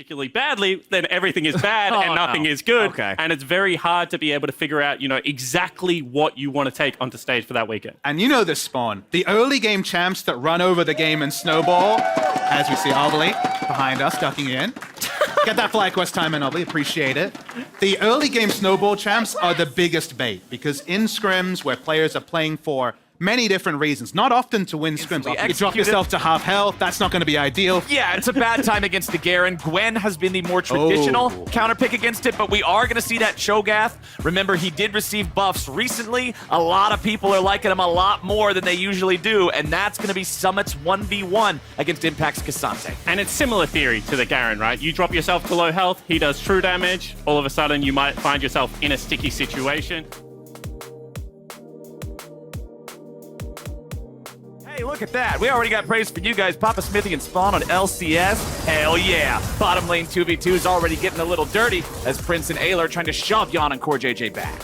particularly badly, then everything is bad and nothing is good. Okay. And it's very hard to be able to figure out, exactly what you want to take onto stage for that weekend. And you know this, Spawn. The early game champs that run over the game and snowball, as we see Obli behind us ducking in. Get that FlyQuest time in, Obli. Appreciate it. The early game snowball champs are the biggest bait because in scrims where players are playing for many different reasons, not often to win scrims. You drop yourself to half health, that's not going to be ideal. Yeah, it's a bad time against the Garen. Gwen has been the more traditional counterpick against it, but we are going to see that Cho'Gath. Remember, he did receive buffs recently. A lot of people are liking him a lot more than they usually do, and that's going to be Summit's 1v1 against Impact's Cassante. And it's similar theory to the Garen, right? You drop yourself to low health, he does true damage. All of a sudden, you might find yourself in a sticky situation. Hey, look at that. We already got praise for you guys. Papa Smithy and Spawn on LCS. Hell yeah. Bottom lane 2v2 is already getting a little dirty as Prince and Ayla are trying to shove Yon and Core JJ back.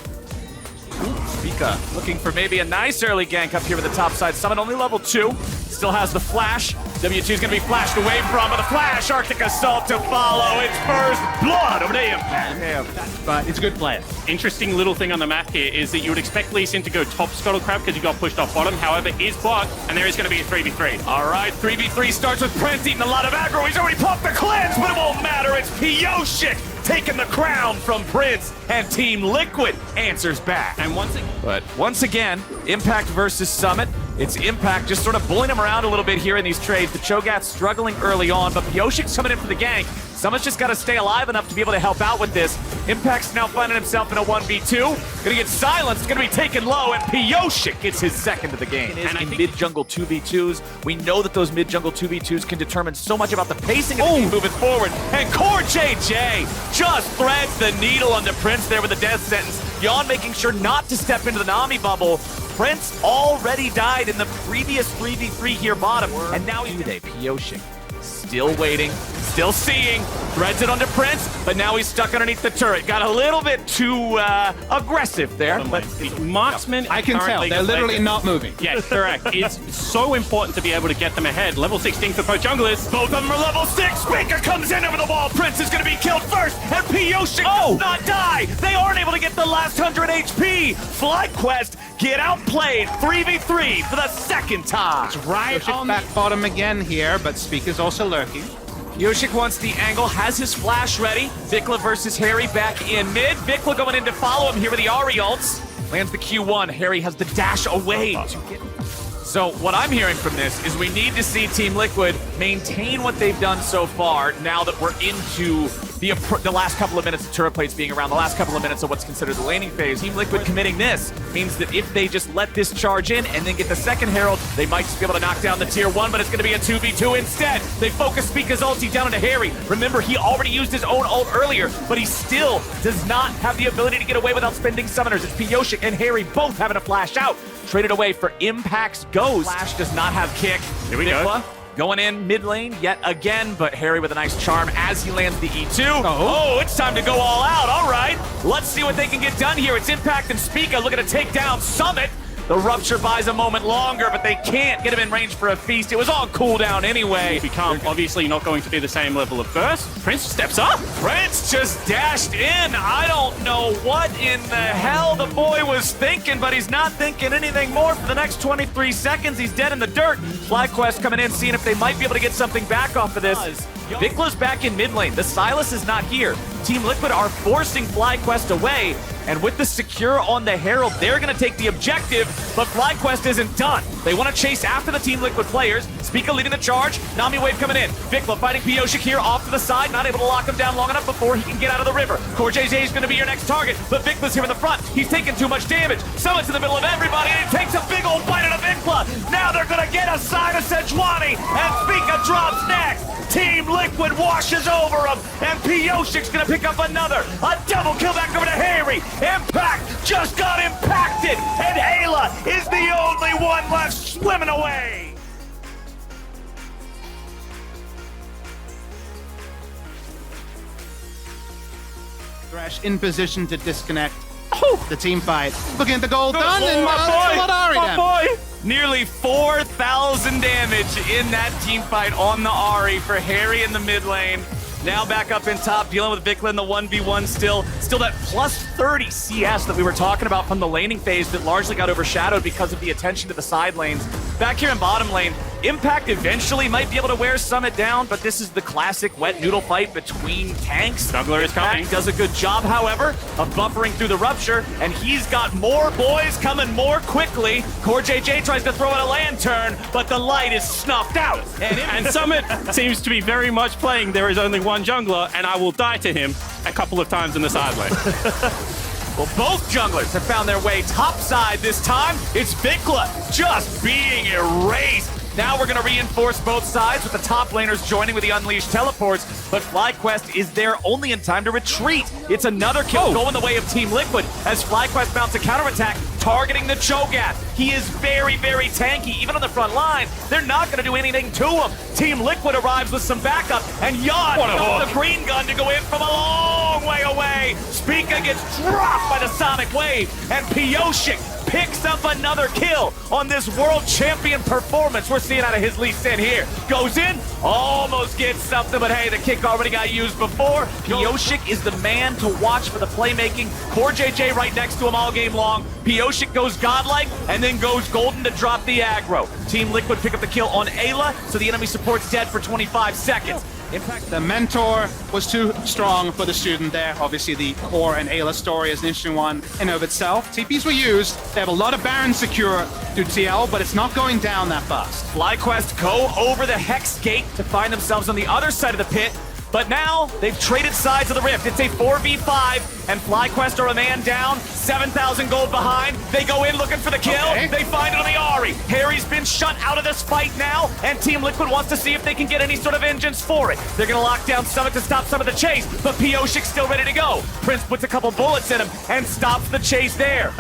Pika looking for maybe a nice early gank up here with the top side. Summit only level 2. Still has the flash. W2 is going to be flashed away from, but the flash, Arctic Assault to follow. It's first blood over to Impact. But it's a good play. Interesting little thing on the map here is that you would expect Lee Sin to go top Scuttle Crab because he got pushed off bottom. However, is blocked, and there is going to be a 3v3. All right, 3v3 starts with Prince eating a lot of aggro. He's already popped the cleanse, but it won't matter. It's Pyosik taking the crown from Prince, and Team Liquid answers back. And once again, Impact versus Summit. It's Impact just sort of bullying him around a little bit here in these trades. The Cho'Gath struggling early on, but Pyosik's coming in for the gank. Summit's just got to stay alive enough to be able to help out with this. Impact's now finding himself in a 1v2. Gonna get silenced, gonna be taken low, and Pyosik gets his second of the game. And in mid-jungle 2v2s, we know that those mid-jungle 2v2s can determine so much about the pacing of the game moving forward. And Core JJ just threads the needle onto Prince there with a death sentence. Yon making sure not to step into the Nami bubble. Prince already died in the previous 3v3 here bottom, and now he's Pyosik still waiting, still seeing, threads it onto Prince, but now he's stuck underneath the turret. Got a little bit too aggressive there. But marksman, I can tell, they're literally not moving. Yes, correct. It's so important to be able to get them ahead. Level 16 for both junglers. Both of them are level 6. Speaker comes in over the wall. Prince is going to be killed first, and Pyosik does not die. They aren't able to get the last 100 HP. FlyQuest get outplayed 3v3 for the second time. It's right on back bottom again here, but Speaker's also lurking. Pyosik wants the angle, has his flash ready. Vikla versus Harry back in mid. Vikla going in to follow him here with the Ahri ults. Lands the Q1. Harry has the dash away to get. So what I'm hearing from this is we need to see Team Liquid maintain what they've done so far now that we're into the last couple of minutes of turret plates being around, the last couple of minutes of what's considered the laning phase. Team Liquid committing this means that if they just let this charge in and then get the second Herald, they might just be able to knock down the tier 1, but it's going to be a 2v2 instead. They focus Speaker's ulti down into Harry. Remember, he already used his own ult earlier, but he still does not have the ability to get away without spending summoners. It's Pyosik and Harry both having to flash out. Traded away for Impact's Ghost. Flash does not have kick. Here we go. Going in mid lane yet again, but Harry with a nice charm as he lands the E2. Oh, it's time to go all out. All right, let's see what they can get done here. It's Impact and Spica looking to take down Summit. The Rupture buys a moment longer, but they can't get him in range for a feast. It was on cooldown anyway. Become obviously not going to be the same level of burst. Prince steps up. Prince just dashed in. I don't know what in the hell the boy was thinking, but he's not thinking anything more for the next 23 seconds. He's dead in the dirt. FlyQuest coming in, seeing if they might be able to get something back off of this. Vikla's back in mid lane. The Silas is not here. Team Liquid are forcing FlyQuest away. And with the secure on the Herald, they're going to take the objective, but FlyQuest isn't done. They want to chase after the Team Liquid players. Spica leading the charge. Nami Wave coming in. Vikla fighting Pyosik here off to the side, not able to lock him down long enough before he can get out of the river. Core JJ is going to be your next target, but Vikla's here in the front. He's taking too much damage. Summit's in the middle of everybody, and he takes a big old bite out of Vikla. Now they're going to get a side of Sejuani, and Spica drops next. Team Liquid washes over him, and Pyosik's going to pick up another. A double kill back over to Harry. Impact just got impacted, and Ayla is the only one left swimming away. Thresh in position to disconnect the team fight. Looking at the goal done, and my boy. Nearly 4,000 damage in that team fight on the Ahri for Harry in the mid lane. Now back up in top, dealing with Vikla in the 1v1 still. Still that plus 30 CS that we were talking about from the laning phase that largely got overshadowed because of the attention to the side lanes. Back here in bottom lane, Impact eventually might be able to wear Summit down, but this is the classic wet noodle fight between tanks. Jungler is coming. Impact does a good job, however, of buffering through the rupture, and he's got more boys coming more quickly. Core JJ tries to throw in a lantern, but the light is snuffed out. And Summit seems to be very much playing there is only one jungler, and I will die to him a couple of times in the side lane. Well, both junglers have found their way topside this time. It's Vikla just being erased. Now we're going to reinforce both sides with the top laners joining with the Unleashed teleports, but FlyQuest is there only in time to retreat. It's another kill going the way of Team Liquid as FlyQuest mounts a counterattack, targeting the Cho'Gath. He is very, very tanky. Even on the front line, they're not going to do anything to him. Team Liquid arrives with some backup, and Yon got the green gun to go in from a long way away. Spica gets dropped by the Sonic Wave, and Pyosik picks up another kill on this world champion performance we're seeing out of his Lee Sin here. Goes in, almost gets something, but hey, the kick already got used before. Pyosik is the man to watch for the playmaking. Core JJ right next to him all game long. Pyosik goes godlike and then goes golden to drop the aggro. Team Liquid pick up the kill on Ayla, so the enemy support's dead for 25 seconds. Impact. The mentor was too strong for the student there. Obviously, the Core and Ayla story is an interesting one in of itself. TPs were used. They have a lot of Baron secure through TL, but it's not going down that fast. FlyQuest go over the Hex Gate to find themselves on the other side of the pit. But now, they've traded sides of the rift. It's a 4v5, and FlyQuest are a man down, 7,000 gold behind. They go in looking for the kill. Okay. They find it on the Ahri. Harry's been shut out of this fight now, and Team Liquid wants to see if they can get any sort of vengeance for it. They're going to lock down Summit to stop some of the chase, but Pyosik's still ready to go. Prince puts a couple bullets in him and stops the chase there.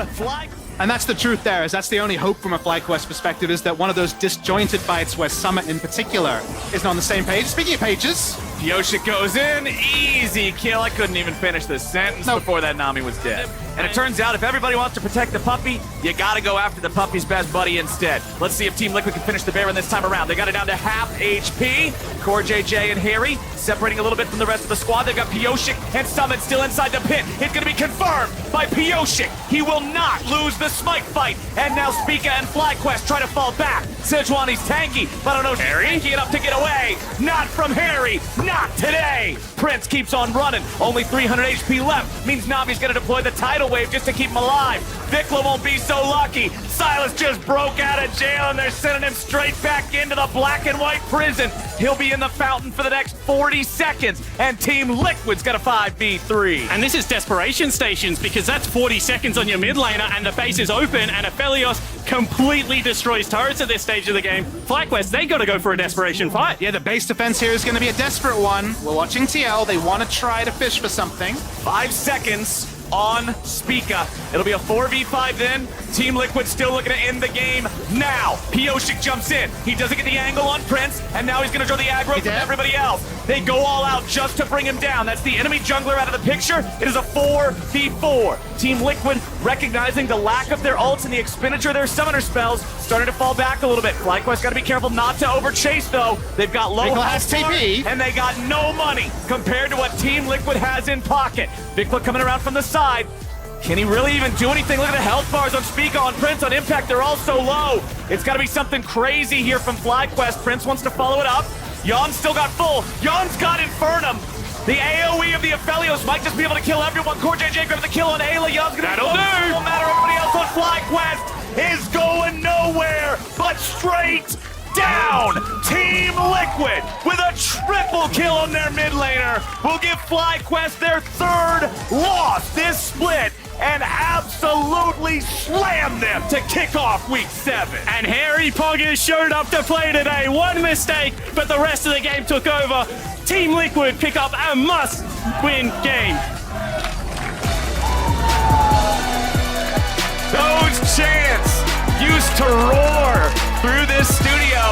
And that's the truth there, is that's the only hope from a FlyQuest perspective, is that one of those disjointed fights where Summit in particular isn't on the same page. Speaking of pages, Pyosik goes in, easy kill. I couldn't even finish the sentence before that Nami was dead. And it turns out if everybody wants to protect the puppy, you gotta go after the puppy's best buddy instead. Let's see if Team Liquid can finish the Baron this time around. They got it down to half HP. Core JJ and Harry separating a little bit from the rest of the squad. They've got Pyosik and Summit still inside the pit. It's gonna be confirmed by Pyosik. He will not lose the Smite fight. And now Spica and FlyQuest try to fall back. Sejuani's tanky, but I don't know if she's tanky enough to get away. Not from Harry, not today. Prince keeps on running. Only 300 HP left. Means Navi's gonna deploy the tidal wave just to keep him alive. Vikla won't be so lucky. Silas just broke out of jail and they're sending him straight back into the black and white prison. He'll be in the fountain for the next 40 seconds. And Team Liquid's got a 5v3. And this is desperation stations, because that's 40 seconds on your mid laner and the base is open, and Aphelios completely destroys turrets at this stage of the game. FlyQuest, they gotta go for a desperation fight. yeah, the base defense here is going to be a desperate one. We're watching TL. They want to try to fish for something. 5 seconds on Spica. It'll be a 4v5 then. Team Liquid still looking to end the game now. Pyosik jumps in. He doesn't get the angle on Prince, and now he's going to draw the aggro from everybody else. They go all out just to bring him down. That's the enemy jungler out of the picture. It is a 4v4. Team Liquid recognizing the lack of their ults and the expenditure of their summoner spells, starting to fall back a little bit. FlyQuest got to be careful not to overchase though. They've got low has TP. and they got no money compared to what Team Liquid has in pocket. Vikla coming around from the side. Can he really even do anything? Look at the health bars on Spica, on Prince, on Impact. They're all so low. It's got to be something crazy here from FlyQuest. Prince wants to follow it up. Yon still got full. Yon's got Infernum. The AoE of the Aphelios might just be able to kill everyone. Core JJ grabs the kill on Ayla. Yon's gonna That'll do. No matter everybody else on FlyQuest is going nowhere but straight down. Team Liquid with a triple kill on their mid laner will give FlyQuest their 3rd loss this split and absolutely slam them to kick off week 7. And Harry Poggers showed up to play today. One mistake, but the rest of the game took over. Team Liquid pick up a must-win game. Those chants used to roar through this studio.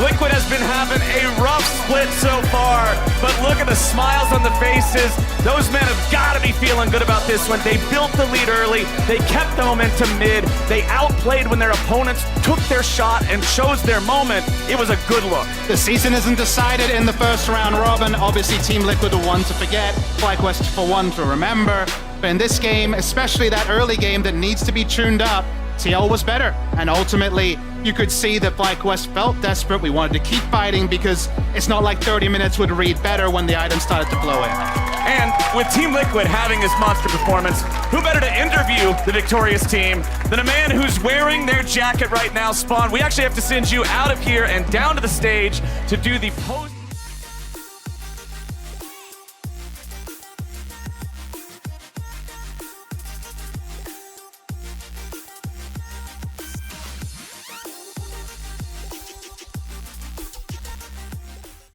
Liquid has been having a rough split so far, but look at the smiles on the faces. Those men have got to be feeling good about this one. They built the lead early. They kept the momentum mid. They outplayed when their opponents took their shot and chose their moment. It was a good look. The season isn't decided in the first round robin. Obviously, Team Liquid are one to forget, FlyQuest for one to remember. But in this game, especially that early game that needs to be tuned up, TL was better. And ultimately, you could see that FlyQuest felt desperate. We wanted to keep fighting because it's not like 30 minutes would read better when the items started to flow in. And with Team Liquid having this monster performance, who better to interview the victorious team than a man who's wearing their jacket right now, Spawn? We actually have to send you out of here and down to the stage to do the post.